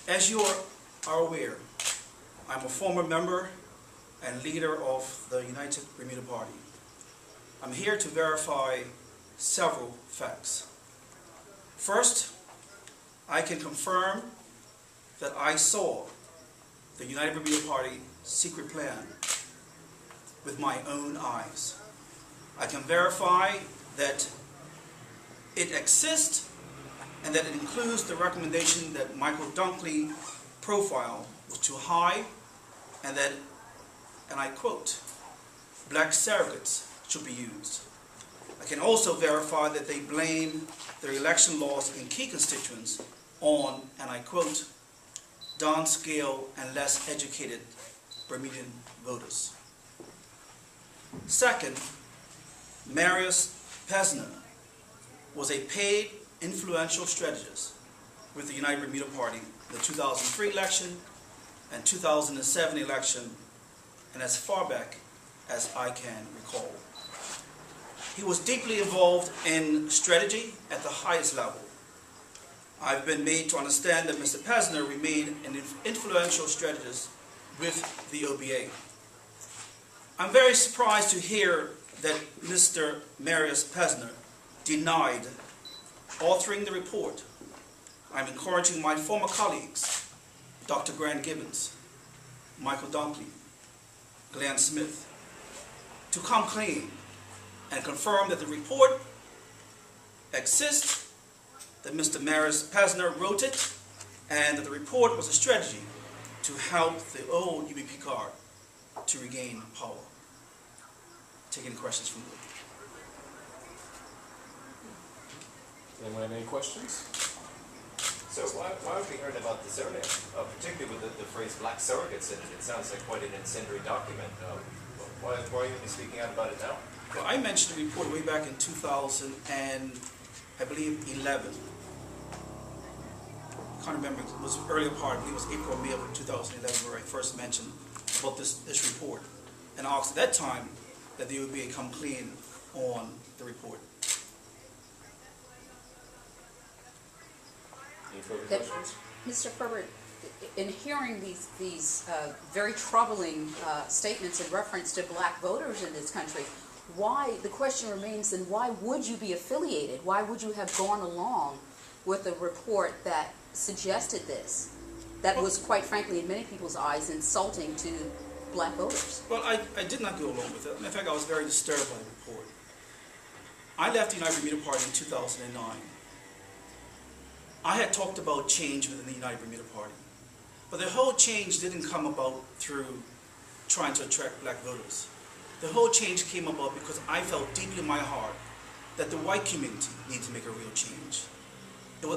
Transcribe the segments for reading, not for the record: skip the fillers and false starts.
As you are aware, I'm a former member and leader of the United Bermuda Party. I'm here to verify several facts. First, I can confirm that I saw the United Bermuda Party secret plan with my own eyes. I can verify that it exists and that it includes the recommendation that Michael Dunkley profile was too high and that, and I quote, black surrogates should be used. I can also verify that they blame their election laws in key constituents on, and I quote, downscale and less educated Bermudian voters. Second, Marius Pesner was a paid influential strategist with the United Bermuda Party in the 2003 election and 2007 election, and as far back as I can recall. He was deeply involved in strategy at the highest level. I've been made to understand that Mr. Pesner remained an influential strategist with the OBA. I'm very surprised to hear that Mr. Marius Pesner denied authoring the report. I'm encouraging my former colleagues, Dr. Grant Gibbons, Michael Dunkley, Glenn Smith, to come clean and confirm that the report exists, that Mr. Marius Pesner wrote it, and that the report was a strategy to help the old UBP card to regain power. Take any questions from you. Anyone have any questions? So why have we heard about this earlier, particularly with the phrase black surrogates in it? It sounds like quite an incendiary document. Why are you only speaking out about it now? Well, I mentioned the report way back in 2000 and I believe 11. I can't remember, it was the earlier part, I believe it was April or May of 2011 where I first mentioned about this report. And I asked at that time that the OBA come clean on the report. Any further questions? Mr. Herbert, in hearing these very troubling statements in reference to black voters in this country, the question remains then, why would you be affiliated? Why would you have gone along with a report that suggested this? That was, quite frankly, in many people's eyes, insulting to black voters. Well, I did not go along with it. In fact, I was very disturbed by the report. I left the United Bermuda Party in 2009. I had talked about change within the United Bermuda Party. But the whole change didn't come about through trying to attract black voters. The whole change came about because I felt deeply in my heart that the white community needed to make a real change.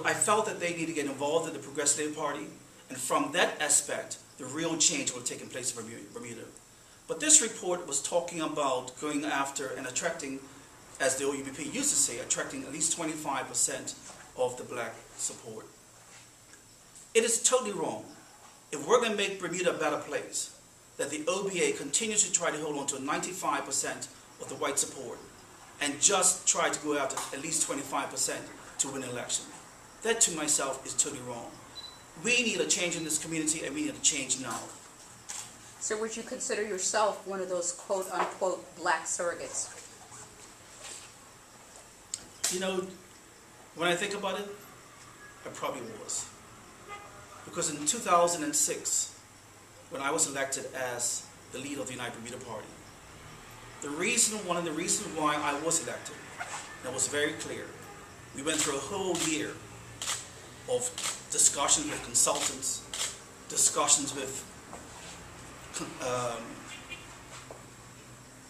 I felt that they need to get involved in the Progressive Labour Party, and from that aspect, the real change would have taken place in Bermuda. But this report was talking about going after and attracting, as the OUBP used to say, attracting at least 25% of the black support. It is totally wrong. If we're going to make Bermuda a better place, that the OBA continues to try to hold on to 95% of the white support and just try to go after at least 25% to win an election. That to myself is totally wrong. We need a change in this community and we need a change now. So would you consider yourself one of those quote-unquote black surrogates? You know, when I think about it, I probably was. Because in 2006, when I was elected as the leader of the United Bermuda Party, one of the reasons why I was elected, that was very clear. We went through a whole year of discussions with consultants, discussions with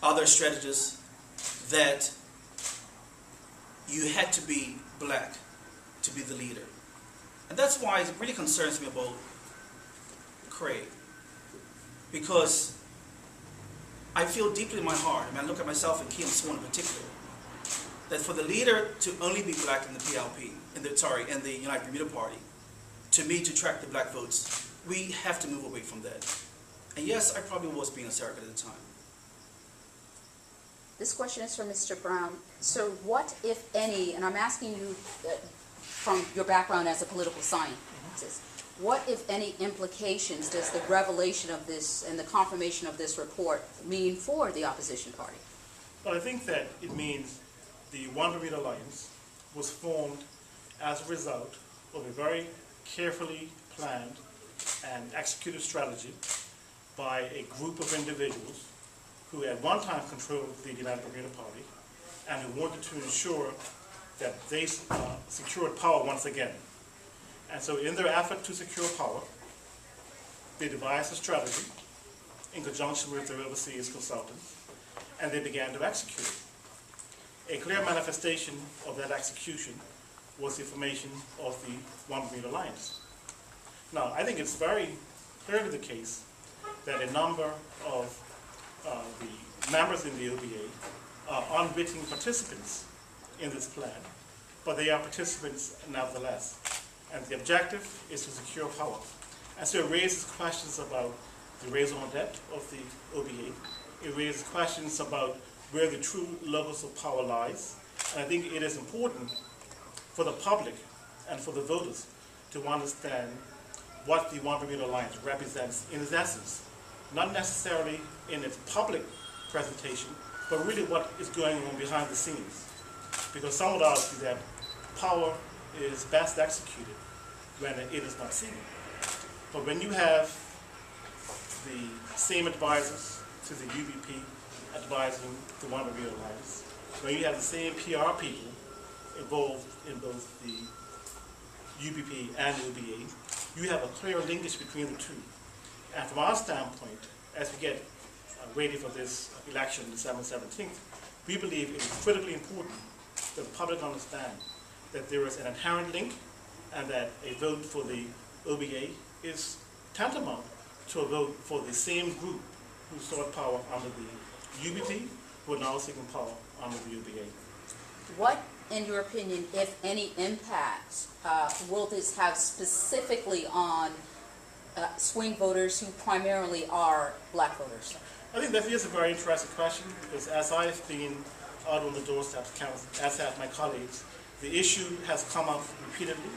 other strategists, that you had to be black to be the leader. And that's why it really concerns me about Craig. Because I feel deeply in my heart, I look at myself and Keelan Swan in particular, that for the leader to only be black in the PLP, in the United Bermuda Party, to me to attract the black votes, we have to move away from that. And yes, I probably was being a surrogate at the time. This question is for Mr. Brown. So what, if any, and I'm asking you from your background as a political scientist, What, if any, implications does the revelation of this and the confirmation of this report mean for the opposition party? Well, I think that it means the One Bermuda Alliance was formed as a result of a very carefully planned and executed strategy by a group of individuals who at one time controlled the United Bermuda Party and who wanted to ensure that they secured power once again. And so in their effort to secure power, they devised a strategy in conjunction with their overseas consultants, and they began to execute it. A clear manifestation of that execution was the formation of the One Bermuda Alliance. Now, I think it's very clearly the case that a number of the members in the OBA are unwitting participants in this plan, but they are participants nevertheless. And the objective is to secure power. And so it raises questions about the raison d'etre of the OBA. It raises questions about where the true levels of power lies. And I think it is important for the public and for the voters to understand what the One Bermuda Alliance represents in its essence. Not necessarily in its public presentation, but really what is going on behind the scenes. Because some would argue that power is best executed when it is not seen. But when you have the same advisors to the UBP advising the One Bermuda Alliance, when you have the same PR people involved in both the UBP and the OBA, you have a clear linkage between the two. And from our standpoint, as we get ready for this election, December 17th, we believe it is critically important that the public understand that there is an inherent link and that a vote for the OBA is tantamount to a vote for the same group who sought power under the UBP, who are now seeking power under the OBA. What, in your opinion, if any, impact will this have specifically on swing voters who primarily are black voters? I think that is a very interesting question, because as I've been out on the doorstep, as have my colleagues, the issue has come up repeatedly.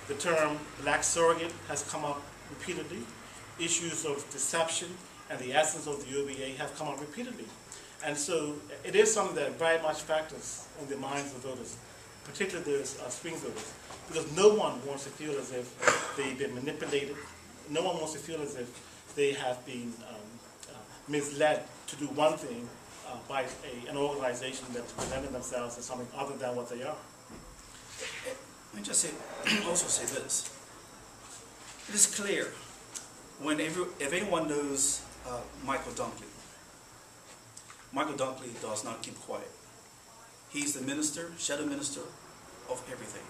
The term black surrogate has come up repeatedly. Issues of deception and the essence of the OBA have come up repeatedly. And so it is something that very much factors in the minds of voters, particularly those swing voters, because no one wants to feel as if they've been manipulated. No one wants to feel as if they have been misled to do one thing by an organization that's presenting themselves as something other than what they are. Let me just also say this. It is clear if anyone knows Michael Dunkley does not keep quiet. He's the minister, shadow minister of everything.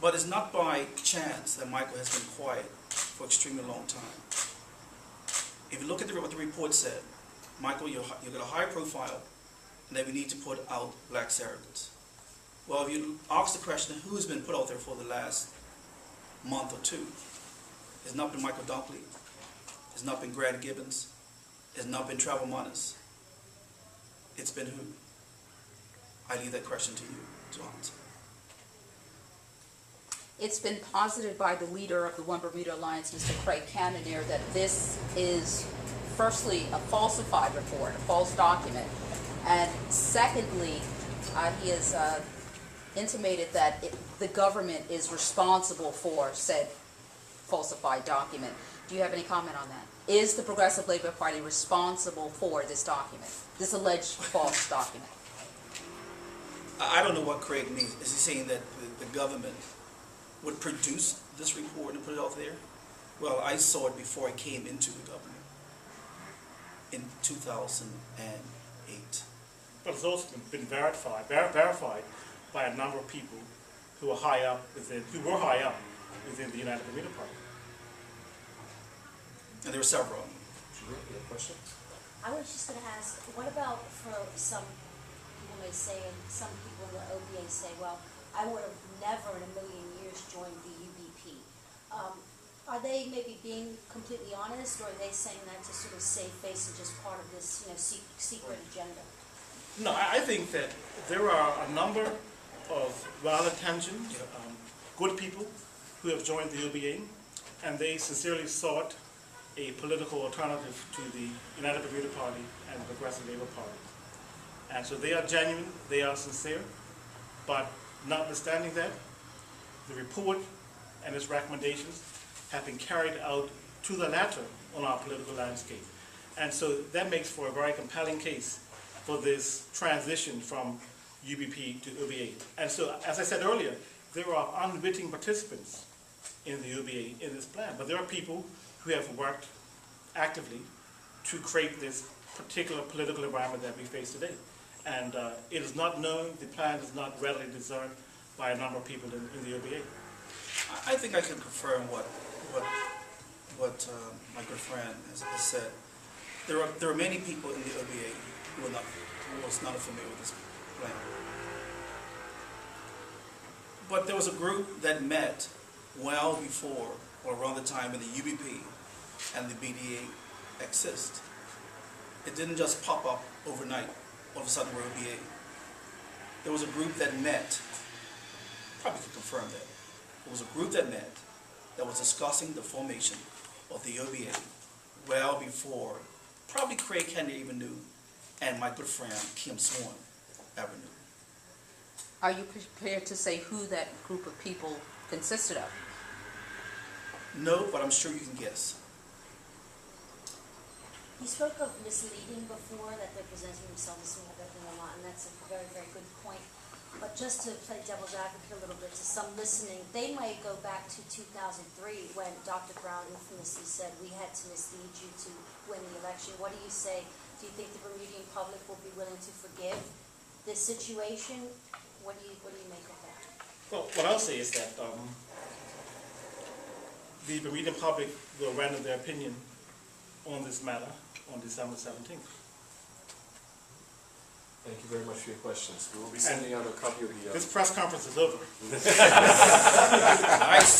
But it's not by chance that Michael has been quiet for an extremely long time. If you look at what the report said, Michael, you've got a high profile, and that we need to put out black surrogates. Well, if you ask the question, who's been put out there for the last month or two? It's not been Michael Dunkley. It's not been Grant Gibbons. It's not been Trevor Munnis. It's been who? I leave that question to you to answer. It's been posited by the leader of the One Bermuda Alliance, Mr. Craig Cannonier, that this is, firstly, a falsified report, a false document, and secondly, he has intimated that the government is responsible for said falsified document. Do you have any comment on that? Is the Progressive Labor Party responsible for this document, this alleged false document? I don't know what Craig means. Is he saying that the government would produce this report and put it out there? Well, I saw it before I came into the government in 2008. But it's also been verified by a number of people who were high up within the United Bermuda Party. And there were several of them. Sure, you have a question? I was just going to ask, what about for some people may say, and some people in the OBA say, well, I would have never in a million years joined the UBP. Are they maybe being completely honest, or are they saying that to sort of save face and just part of this, secret agenda? No, I think that there are a number of well-intentioned, good people who have joined the UBA, and they sincerely sought a political alternative to the United Bermuda Party and the Progressive Labour Party. And so they are genuine, they are sincere, but notwithstanding that, the report and its recommendations have been carried out to the latter on our political landscape. And so that makes for a very compelling case for this transition from UBP to UBA. And so, as I said earlier, there are unwitting participants in the UBA in this plan, but there are people who have worked actively to create this particular political environment that we face today. And it is not known, the plan is not readily discerned by a number of people in the UBA. I think I can confirm what my good friend has said. There are many people in the OBA who was not familiar with this plan. But there was a group that met well before or around the time when the UBP and the BDA exist. It didn't just pop up overnight, all of a sudden we're OBA. There was a group that met, probably could confirm that. There was a group that met that was discussing the formation of the OBA well before probably Craig Kennedy even knew, and my good friend Kim Swan ever knew. Are you prepared to say who that group of people consisted of? No, but I'm sure you can guess. You spoke of misleading before, that they're presenting themselves as something that they're not, and that's a very, very good point. But just to play devil's advocate a little bit to some listening, they might go back to 2003 when Dr. Brown infamously said we had to mislead you to win the election. What do you say? Do you think the Bermudian public will be willing to forgive this situation? What do you make of that? Well, what I'll say is that the Bermudian public will render their opinion on this matter on December 17th. Thank you very much for your questions. We will be sending out a copy of the... This press conference is over. I